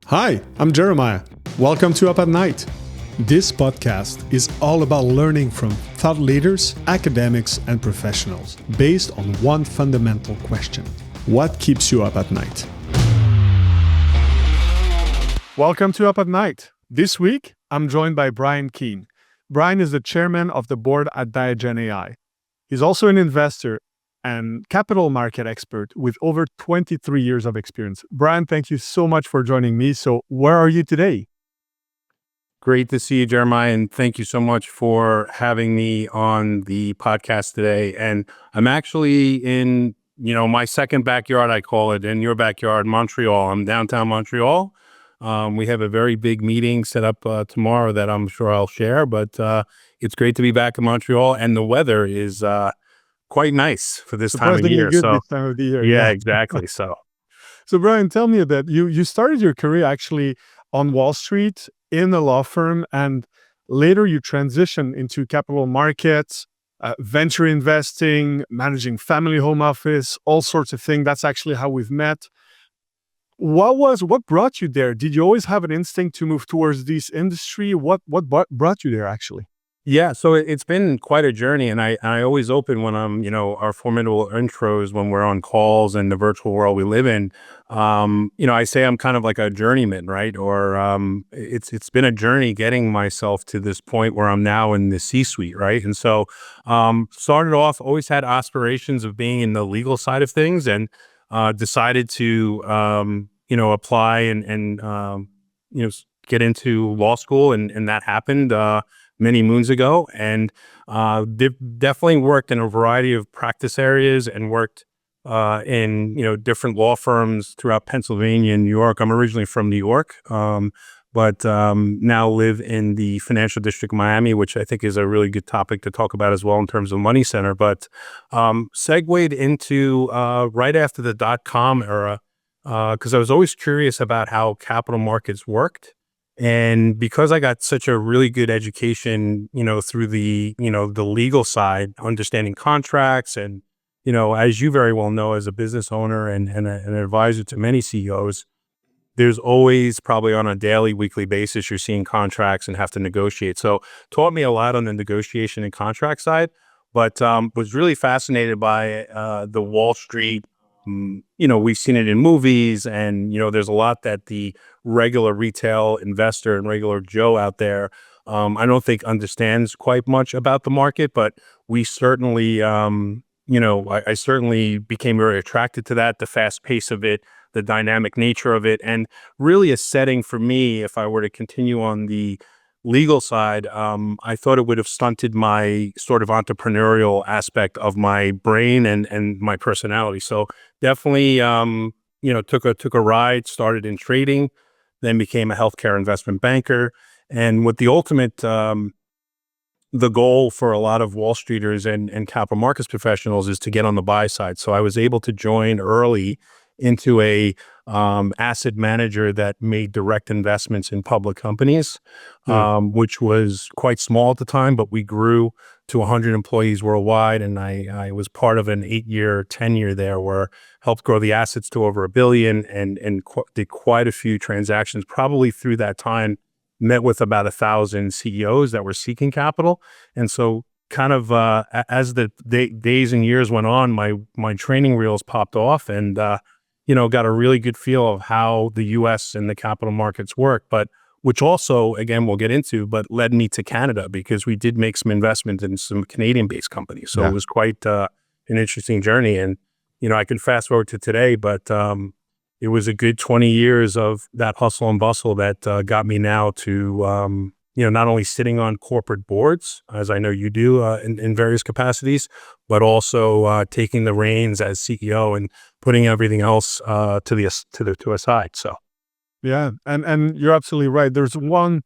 Hi, I'm Jeremiah. Welcome to Up at Night. This podcast is all about learning from thought leaders, academics, and professionals based on one fundamental question. What keeps you up at night? Welcome to Up at Night. This week, I'm joined by Brian Keane. Brian is the chairman of the board at Diagen.AI. He's also an investor and capital market expert with over 23 years of experience. Brian, thank you so much for joining me. So where are you today? Great to see you, Jeremiah, and thank you so much for having me on the podcast today. And I'm actually in, my second backyard, I call it, in your backyard, Montreal. I'm downtown Montreal. We have a very big meeting set up tomorrow that I'm sure I'll share, but it's great to be back in Montreal, and the weather is quite nice for this time of year. Good this time of the year. Yeah, exactly. So Brian, tell me a bit. You started your career actually on Wall Street in a law firm, and later you transitioned into capital markets, venture investing, managing family home office, all sorts of things. That's actually how we've met. What brought you there? Did you always have an instinct to move towards this industry? What brought you there actually? yeah, so it's been quite a journey, and I always open when I'm, our formidable intros when we're on calls and the virtual world we live in. I say I'm kind of like a journeyman, right? Or it's been a journey getting myself to this point where I'm now in the C-suite, right? And so started off, always had aspirations of being in the legal side of things, and decided to apply and get into law school, and that happened many moons ago, and definitely worked in a variety of practice areas and worked in different law firms throughout Pennsylvania and New York. I'm originally from New York, but now live in the financial district of Miami, which I think is a really good topic to talk about as well in terms of money center. But segued into right after the .com era, because I was always curious about how capital markets worked. And because I got such a really good education, through the legal side, understanding contracts, and, as you very well know, as a business owner and an advisor to many CEOs, there's always probably on a daily, weekly basis, you're seeing contracts and have to negotiate. So taught me a lot on the negotiation and contract side, but was really fascinated by the Wall Street. We've seen it in movies, and, there's a lot that the regular retail investor and regular Joe out there, I don't think understands quite much about the market, but we certainly, I certainly became very attracted to that, the fast pace of it, the dynamic nature of it, and really a setting for me, if I were to continue on the legal side, I thought it would have stunted my sort of entrepreneurial aspect of my brain and my personality. So definitely, took a ride, started in trading, then became a healthcare investment banker. And with the ultimate, the goal for a lot of Wall Streeters and capital markets professionals is to get on the buy side. So I was able to join early into a asset manager that made direct investments in public companies, which was quite small at the time, but we grew to 100 employees worldwide. And I was part of an 8-year tenure there where helped grow the assets to over $1 billion and did quite a few transactions. Probably through that time, met with about 1,000 CEOs that were seeking capital. And so kind of as the days and years went on, my training reels popped off, and got a really good feel of how the U.S. and the capital markets work, but which also, again, we'll get into, but led me to Canada because we did make some investment in some Canadian-based companies. So It was quite an interesting journey. And, I can fast forward to today, but it was a good 20 years of that hustle and bustle that got me now to, not only sitting on corporate boards, as I know you do in various capacities, but also taking the reins as CEO and putting everything else to a side. So, yeah, and you're absolutely right. There's one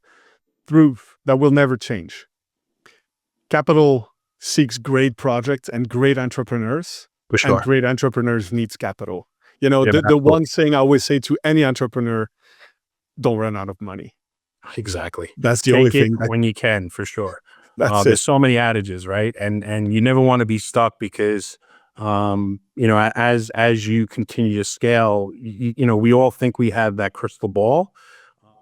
truth that will never change. Capital seeks great projects and great entrepreneurs, for sure. and great entrepreneurs needs capital. The one thing I always say to any entrepreneur: don't run out of money. Exactly. That's the only thing. When you can, for sure. That's There's so many adages, right? And you never want to be stuck because as you continue to scale, we all think we have that crystal ball.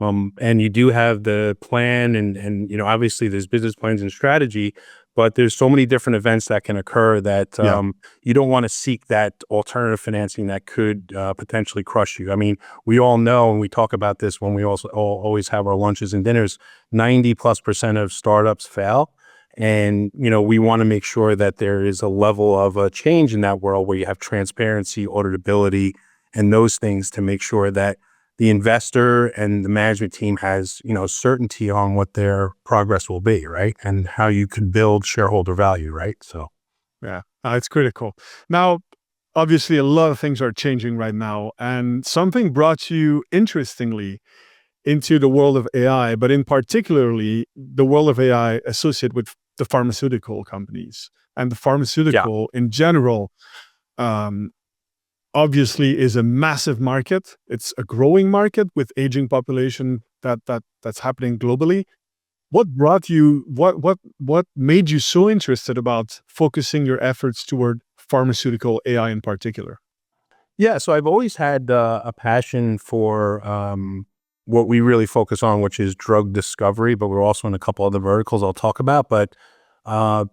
And you do have the plan and obviously there's business plans and strategy, but there's so many different events that can occur that Yeah. you don't want to seek that alternative financing that could potentially crush you. I mean, we all know, and we talk about this when we also always have our lunches and dinners, 90+% of startups fail. And, we want to make sure that there is a level of a change in that world where you have transparency, auditability, and those things to make sure that the investor and the management team has, certainty on what their progress will be, right? And how you can build shareholder value, right? So, Yeah, it's critical. Now, obviously, a lot of things are changing right now, and something brought you interestingly into the world of AI, but in particularly the world of AI associated with the pharmaceutical companies and the yeah. pharmaceutical in general. Um, Obviously, is a massive market. It's a growing market with aging population that's happening globally. What brought you? What made you so interested about focusing your efforts toward pharmaceutical AI in particular? Yeah, so I've always had a passion for what we really focus on, which is drug discovery, but we're also in a couple other verticals I'll talk about. But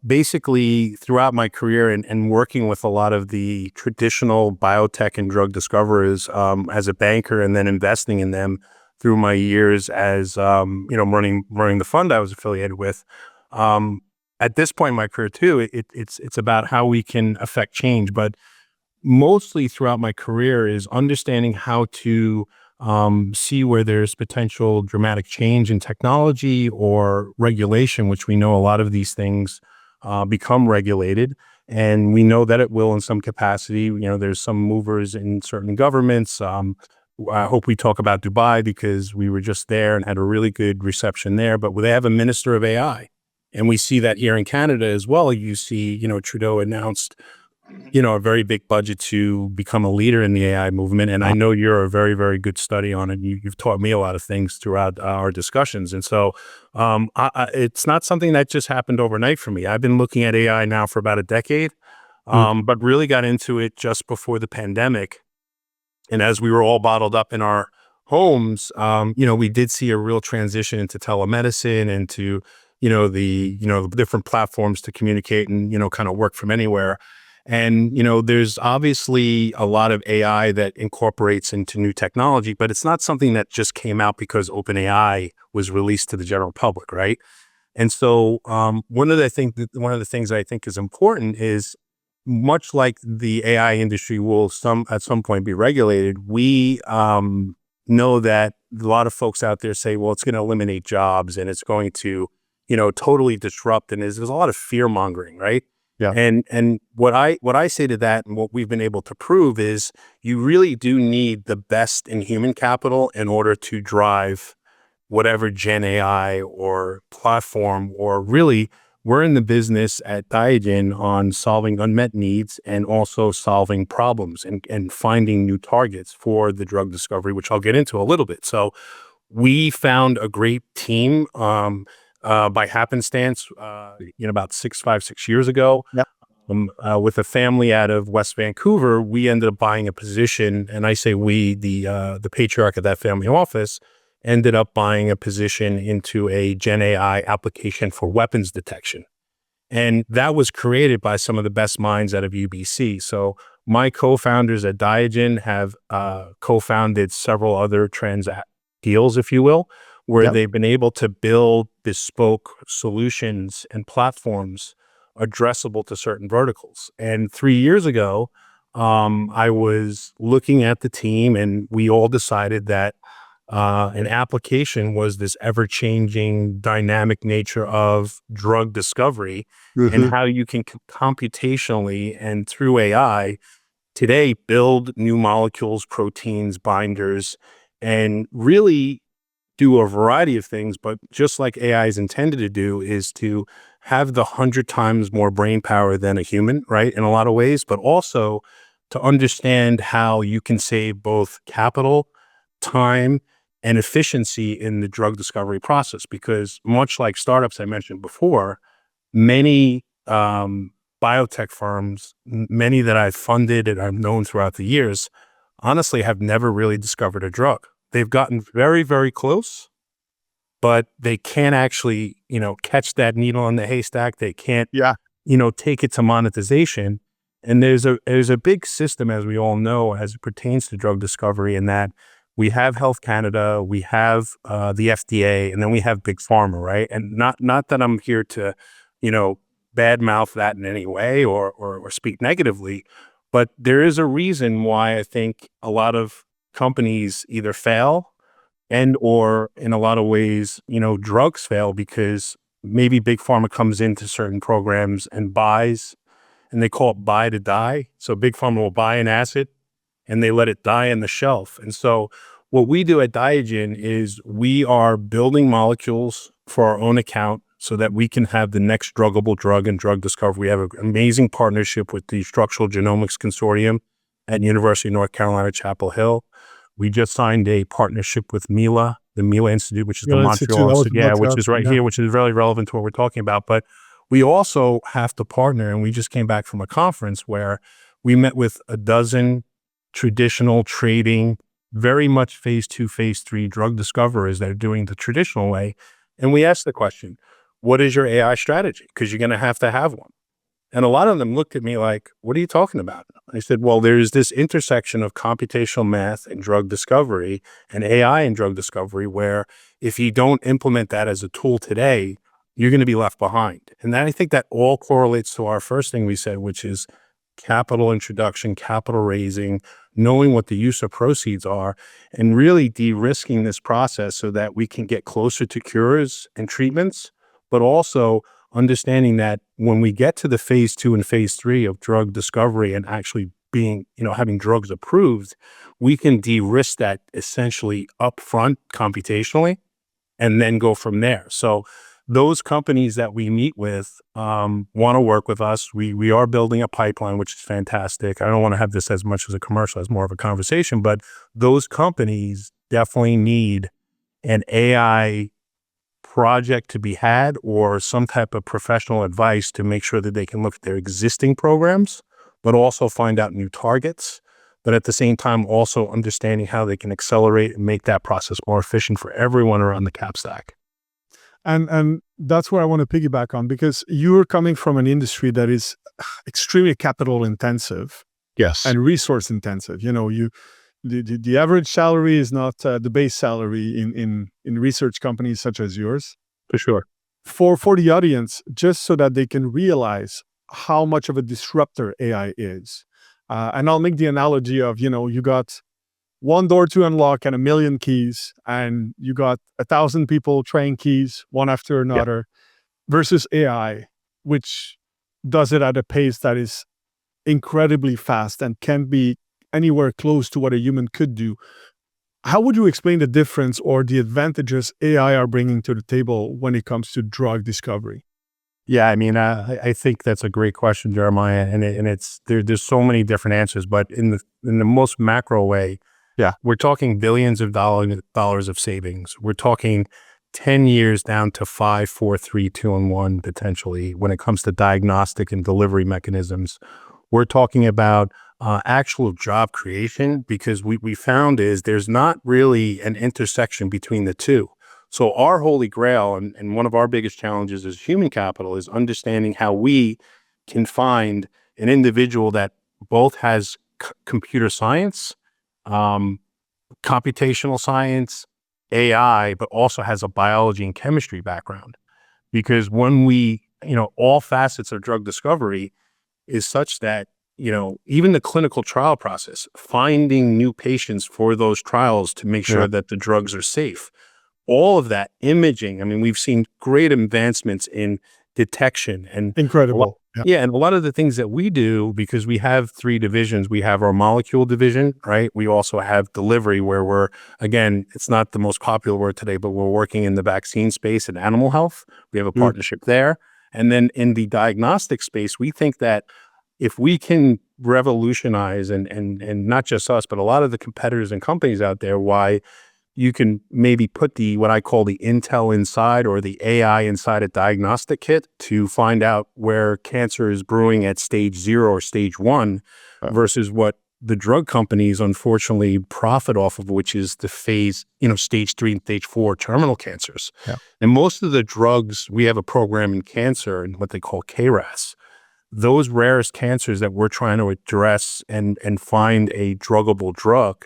basically, throughout my career and working with a lot of the traditional biotech and drug discoverers as a banker and then investing in them through my years as running the fund I was affiliated with. Um, at this point in my career too, it's about how we can affect change, but mostly throughout my career is understanding how to see where there's potential dramatic change in technology or regulation, which we know a lot of these things become regulated. And we know that it will in some capacity. There's some movers in certain governments. I hope we talk about Dubai because we were just there and had a really good reception there. But they have a minister of AI. And we see that here in Canada as well. You see, Trudeau announced a very big budget to become a leader in the AI movement. And I know you're a very, very good study on it. You've taught me a lot of things throughout our discussions. And so it's not something that just happened overnight for me. I've been looking at AI now for about a decade, Mm. but really got into it just before the pandemic. And as we were all bottled up in our homes, we did see a real transition into telemedicine and to, the different platforms to communicate and, kind of work from anywhere. And, there's obviously a lot of AI that incorporates into new technology, but it's not something that just came out because OpenAI was released to the general public, right? And so one of the things I think is important is much like the AI industry will at some point be regulated. We know that a lot of folks out there say, well, it's going to eliminate jobs and it's going to, totally disrupt. And there's a lot of fear mongering, right? Yeah. And what I say to that and what we've been able to prove is you really do need the best in human capital in order to drive whatever Gen AI or platform, or really we're in the business at Diagen on solving unmet needs and also solving problems and finding new targets for the drug discovery, which I'll get into a little bit. So we found a great team by happenstance, about 6 years ago. Yep. With a family out of West Vancouver, we ended up buying a position, and I say we, the patriarch of that family office, ended up buying a position into a Gen AI application for weapons detection. And that was created by some of the best minds out of UBC. So my co-founders at Diagen have co-founded several other deals, if you will, where Yep. they've been able to build bespoke solutions and platforms addressable to certain verticals. And 3 years ago, I was looking at the team and we all decided that an application was this ever-changing dynamic nature of drug discovery and Mhm. how you can computationally and through AI today build new molecules, proteins, binders, and really do a variety of things. But just like AI is intended to do is to have the 100 times more brain power than a human, right? In a lot of ways, but also to understand how you can save both capital, time, and efficiency in the drug discovery process. Because much like startups I mentioned before, many biotech firms, many that I've funded and I've known throughout the years, honestly have never really discovered a drug. They've gotten very, very close, but they can't actually, catch that needle in the haystack. They can't, Yeah. take it to monetization. And there's a big system, as we all know, as it pertains to drug discovery, in that we have Health Canada, we have the FDA, and then we have Big Pharma, right? And not that I'm here to, badmouth that in any way or speak negatively, but there is a reason why I think a lot of companies either fail and or in a lot of ways, drugs fail because maybe big pharma comes into certain programs and buys, and they call it buy to die. So big pharma will buy an asset and they let it die on the shelf. And so what we do at Diagen is we are building molecules for our own account so that we can have the next druggable drug and drug discovery. We have an amazing partnership with the Structural Genomics Consortium at University of North Carolina, Chapel Hill. We just signed a partnership with Mila, the Mila Institute, which is the Real Institute, Montreal I was Institute, about to which ask is you, right yeah. here, which is really relevant to what we're talking about. But we also have to partner, and we just came back from a conference where we met with a dozen traditional trading, very much phase 2, phase 3 drug discoverers that are doing the traditional way. And we asked the question, what is your AI strategy? Because you're going to have one. And a lot of them looked at me like, what are you talking about? I said, well, there's this intersection of computational math and drug discovery and AI and drug discovery, where if you don't implement that as a tool today, you're going to be left behind. And then I think that all correlates to our first thing we said, which is capital introduction, capital raising, knowing what the use of proceeds are, and really de-risking this process so that we can get closer to cures and treatments, but also understanding that when we get to the phase 2 and phase 3 of drug discovery and actually being, having drugs approved, we can de-risk that essentially upfront computationally and then go from there. So those companies that we meet with want to work with us. We are building a pipeline, which is fantastic. I don't want to have this as much as a commercial, as more of a conversation, but those companies definitely need an AI project to be had or some type of professional advice to make sure that they can look at their existing programs, but also find out new targets. But at the same time, also understanding how they can accelerate and make that process more efficient for everyone around the cap stack. And that's where I want to piggyback on, because you're coming from an industry that is extremely capital intensive Yes, and resource intensive. The average salary is not the base salary in research companies such as yours. for sure. For the audience, just so that they can realize how much of a disruptor AI is. And I'll make the analogy of, you got one door to unlock and 1,000,000 keys, and you got 1,000 people trying keys one after Yeah. another, versus AI, which does it at a pace that is incredibly fast and can't be anywhere close to what a human could do. How would you explain the difference or the advantages AI are bringing to the table when it comes to drug discovery? Yeah, I mean, I think that's a great question, Jeremiah, and it's there's so many different answers, but in the most macro way, Yeah. we're talking billions of dollars of savings. We're talking 10 years down to 5, 4, 3, 2, and 1 potentially when it comes to diagnostic and delivery mechanisms. We're talking about actual job creation, because we found is there's not really an intersection between the two. So our holy grail and one of our biggest challenges as human capital is understanding how we can find an individual that both has computer science, um, computational science, AI, but also has a biology and chemistry background. Because when we, all facets of drug discovery is such that, even the clinical trial process, finding new patients for those trials to make Yeah. sure that the drugs are safe, all of that imaging. I mean, we've seen great advancements in detection and Incredible. Yeah. yeah, and a lot of the things that we do, because we have 3 divisions, we have our molecule division, right? We also have delivery, where we're, again, it's not the most popular word today, but we're working in the vaccine space and animal health. We have a partnership there. And then in the diagnostic space, we think that if we can revolutionize and not just us, but a lot of the competitors and companies out there, why you can maybe put what I call the intel inside, or the AI inside a diagnostic kit to find out where cancer is brewing at stage 0 or stage 1 Uh, versus what the drug companies unfortunately profit off of, which is the phase, stage 3 and stage 4 terminal cancers. yeah. And most of the drugs, we have a program in cancer and what they call KRAS. Those rarest cancers that we're trying to address and find a druggable drug,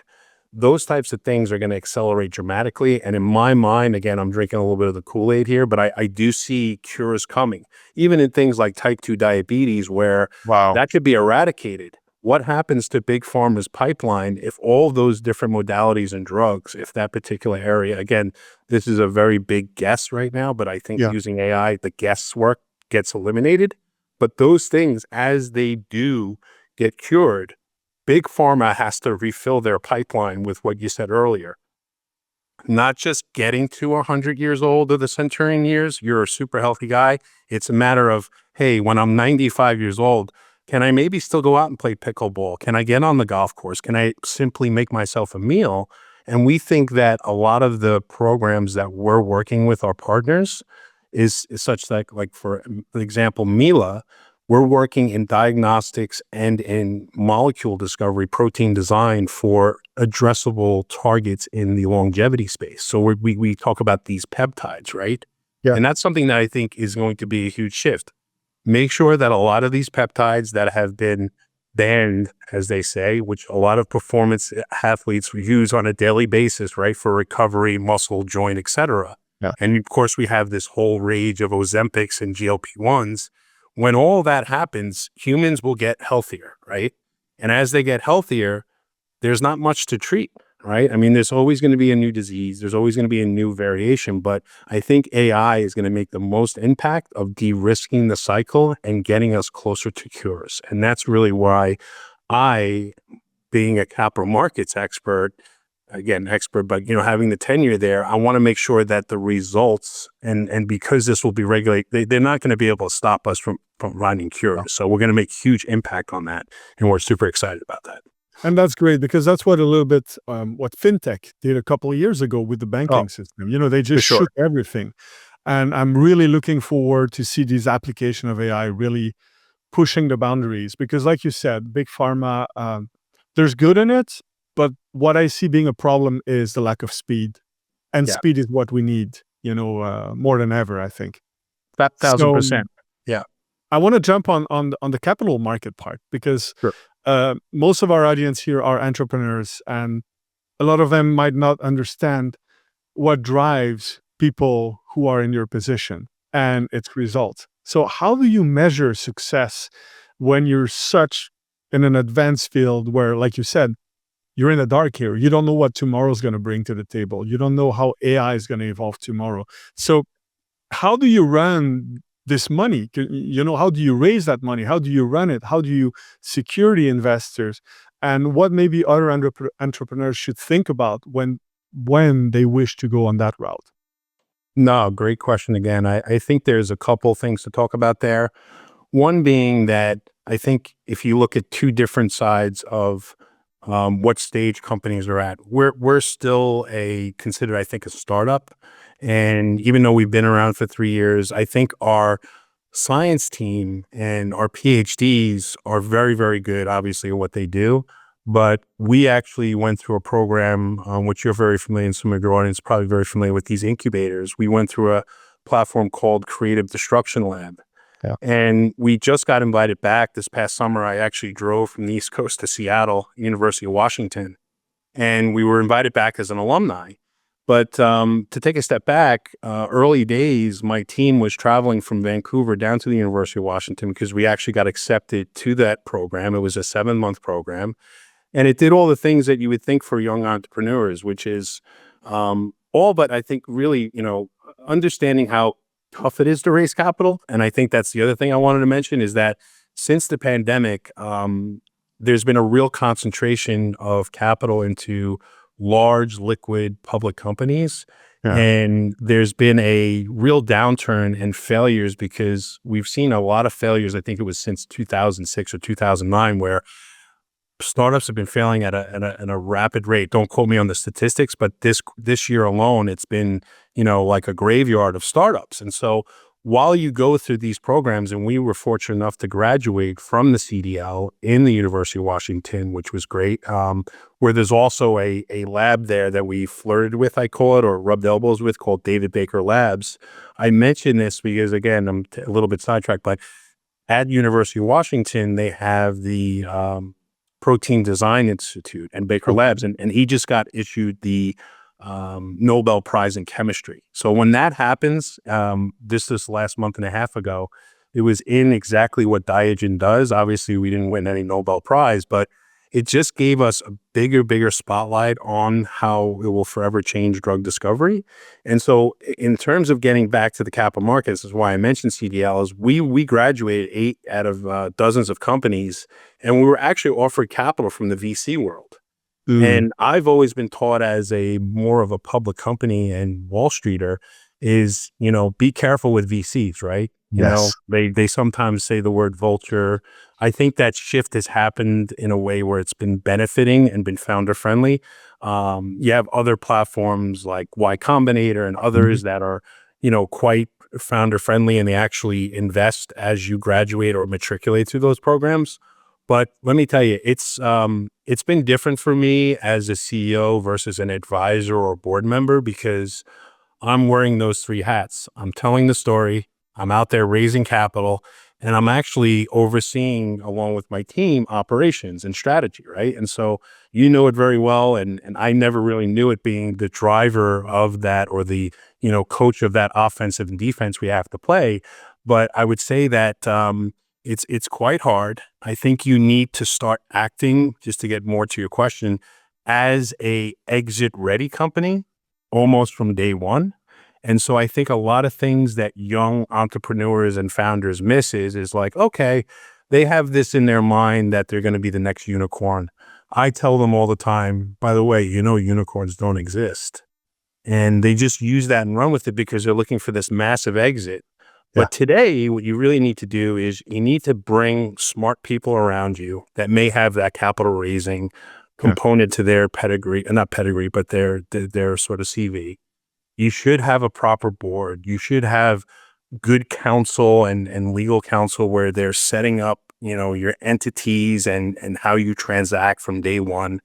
those types of things are going to accelerate dramatically. And in my mind, again, I'm drinking a little bit of the Kool-Aid here, but I do see cures coming, even in things like type 2 diabetes, where Wow. that could be eradicated. What happens to Big Pharma's pipeline if all those different modalities and drugs, if that particular area, again, this is a very big guess right now, but I think Yeah. using AI, the guesswork gets eliminated. But those things, as they do get cured, Big Pharma has to refill their pipeline with what you said earlier. Not just getting to 100 years old or the centurion years, you're a super healthy guy. It's a matter of, hey, when I'm 95 years old, can I maybe still go out and play pickleball? Can I get on the golf course? Can I simply make myself a meal? And we think that a lot of the programs that we're working with our partners is such that, like for example, Mila, we're working in diagnostics and in molecule discovery, protein design for addressable targets in the longevity space. So we talk about these peptides, right? Yeah. And that's something that I think is going to be a huge shift. Make sure that a lot of these peptides that have been banned, as they say, which a lot of performance athletes use on a daily basis, right, for recovery, muscle, joint, etc. Yeah. And of course, we have this whole rage of Ozempics and GLP-1s. When all that happens, humans will get healthier, right? And as they get healthier, there's not much to treat, right? I mean, there's always going to be a new disease. There's always going to be a new variation, but I think AI is going to make the most impact of de-risking the cycle and getting us closer to cures. And that's really why I, being a capital markets expert, but having the tenure there, I want to make sure that the results and because this will be regulated, they're not going to be able to stop us from finding cures. So we're going to make huge impact on that, and we're super excited about that. And that's great because that's what a little bit what fintech did a couple of years ago with the Oh, banking system. They for just sure. shook everything. And I'm really looking forward to see this application of AI really pushing the boundaries because, like you said, big pharma, there's good in it, but what I see being a problem is the lack of speed. And Yeah, speed is what we need, more than ever, I think. that thousand So percent. Yeah, I want to jump on the capital market part because sure. most of our audience here are entrepreneurs, and a lot of them might not understand what drives people who are in your position and its results. So, how do you measure success when you're such in an advanced field where, like you said, you're in the dark here? You don't know what tomorrow's going to bring to the table. You don't know how AI is going to evolve tomorrow. So, how do you run this money? How do you raise that money? How do you run it? How do you secure the investors? And what maybe other entrepreneurs should think about when they wish to go on that route? No, great question again. I think there's a couple things to talk about there. One being that I think if you look at two different sides of what stage companies are at, we're still considered, I think, a startup. And even though we've been around for 3 years, I think our science team and our PhDs are very, very good, obviously, at what they do. But we actually went through a program, which you're very familiar, and some of your audience is probably very familiar with these incubators. We went through a platform called Creative Destruction Lab. Yeah. And we just got invited back this past summer. I actually drove from the East Coast to Seattle, University of Washington, and we were invited back as an alumni. But to take a step back, early days, my team was traveling from Vancouver down to the University of Washington because we actually got accepted to that program. It was a 7-month program. And it did all the things that you would think for young entrepreneurs, which is all but I think really, understanding how tough it is to raise capital. And I think that's the other thing I wanted to mention is that since the pandemic, there's been a real concentration of capital into large liquid public companies. Yeah. And there's been a real downturn in failures because we've seen a lot of failures. I think it was since 2006 or 2009 where startups have been failing at a rapid rate. Don't quote me on the statistics, but this year alone, it's been, like a graveyard of startups. And so while you go through these programs, and we were fortunate enough to graduate from the CDL in the University of Washington, which was great, where there's also a lab there that we flirted with, I call it, or rubbed elbows with, called David Baker Labs. I mention this because, again, I'm a little bit sidetracked, but at University of Washington, they have the Protein Design Institute and Baker Okay. Labs, and he just got issued the Nobel Prize in Chemistry. So when that happens, this last month and a half ago, it was in exactly what Diagen does. Obviously, we didn't win any Nobel Prize, but it just gave us a bigger spotlight on how it will forever change drug discovery. And so in terms of getting back to the capital markets, is why I mentioned CDL, is we graduated 8 out of dozens of companies, and we were actually offered capital from the VC world. Mm, And I've always been taught, as a more of a public company and Wall Streeter, is, be careful with VCs, right? yes. They sometimes say the word vulture. I think that shift has happened in a way where it's been benefiting and been founder friendly. You have other platforms like Y Combinator and Mhm. others that are, quite founder friendly, and they actually invest as you graduate or matriculate through those programs. But let me tell you, it's been different for me as a CEO versus an advisor or board member, because I'm wearing those 3 hats. I'm telling the story, I'm out there raising capital, and I'm actually overseeing, along with my team, operations and strategy, right? And so you know it very well, and I never really knew it, being the driver of that, or the, coach of that offensive and defense we have to play. But I would say that it's quite hard. I think you need to start acting, just to get more to your question, as a exit ready company almost from day one. And so I think a lot of things that young entrepreneurs and founders miss is like, okay, they have this in their mind that they're going to be the next unicorn. I tell them all the time, by the way, unicorns don't exist. And they just use that and run with it because they're looking for this massive exit. Yeah. But today, what you really need to do is you need to bring smart people around you that may have that capital raising Yeah. component to their pedigree, not pedigree, but their sort of CV. You should have a proper board. You should have good counsel and legal counsel, where they're setting up, your entities and how you transact from day one.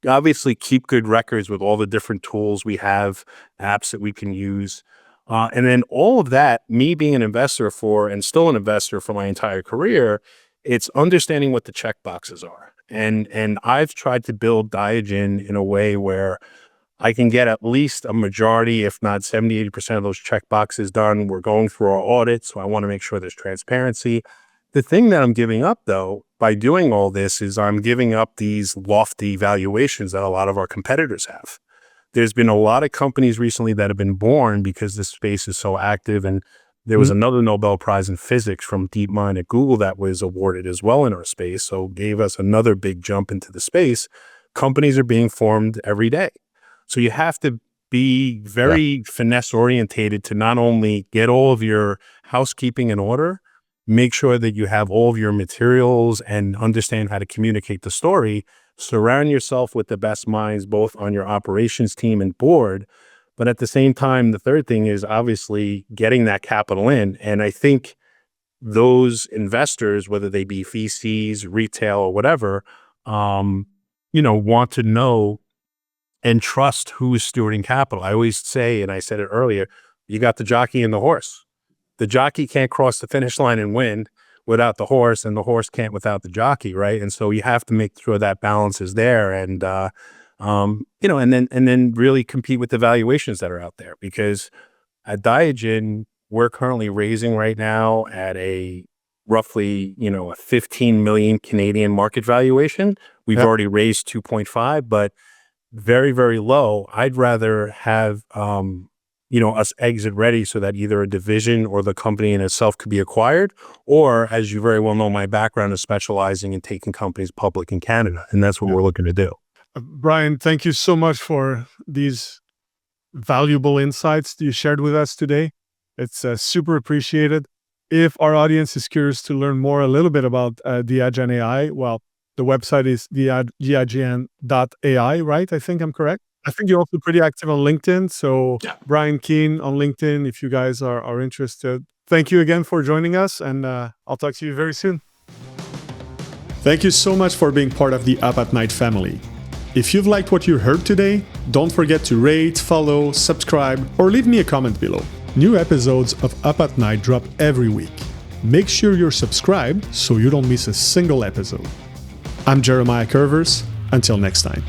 Obviously, keep good records with all the different tools we have, apps that we can use. And then all of that, me being an investor for, and still an investor for my entire career, it's understanding what the check boxes are. And I've tried to build Diagen in a way where I can get at least a majority, if not 70, 80% of those check boxes done. We're going through our audit, so I want to make sure there's transparency. The thing that I'm giving up, though, by doing all this, is I'm giving up these lofty valuations that a lot of our competitors have. There's been a lot of companies recently that have been born because this space is so active. And there was Mm, another Nobel Prize in physics from DeepMind at Google that was awarded as well in our space. So gave us another big jump into the space. Companies are being formed every day. So you have to be yeah. very finesse orientated to not only get all of your housekeeping in order, make sure that you have all of your materials and understand how to communicate the story. Surround yourself with the best minds, both on your operations team and board. But at the same time, the third thing is obviously getting that capital in. And I think those investors, whether they be VCs, retail, or whatever, want to know and trust who is stewarding capital. I always say, and I said it earlier, you got the jockey and the horse. The jockey can't cross the finish line and win without the horse, and the horse can't without the jockey, right? And so you have to make sure that balance is there, and then really compete with the valuations that are out there. Because at Diagen, we're currently raising right now at a roughly, a 15 million Canadian market valuation. We've Yeah. already raised 2.5, but very, very low. I'd rather have, us exit ready, so that either a division or the company in itself could be acquired, or, as you very well know, my background is specializing in taking companies public in Canada, and that's what Yeah. we're looking to do. Brian, thank you so much for these valuable insights that you shared with us today. It's super appreciated. If our audience is curious to learn more a little bit about Diagen AI, well, The website is Diagen.AI, right? I think I'm correct. I think you're also pretty active on LinkedIn. So Yeah. Brian Keane on LinkedIn, if you guys are interested. Thank you again for joining us, and I'll talk to you very soon. Thank you so much for being part of the Up at Night family. If you've liked what you heard today, don't forget to rate, follow, subscribe, or leave me a comment below. New episodes of Up at Night drop every week. Make sure you're subscribed so you don't miss a single episode. I'm Jeremiah Curvers. Until next time.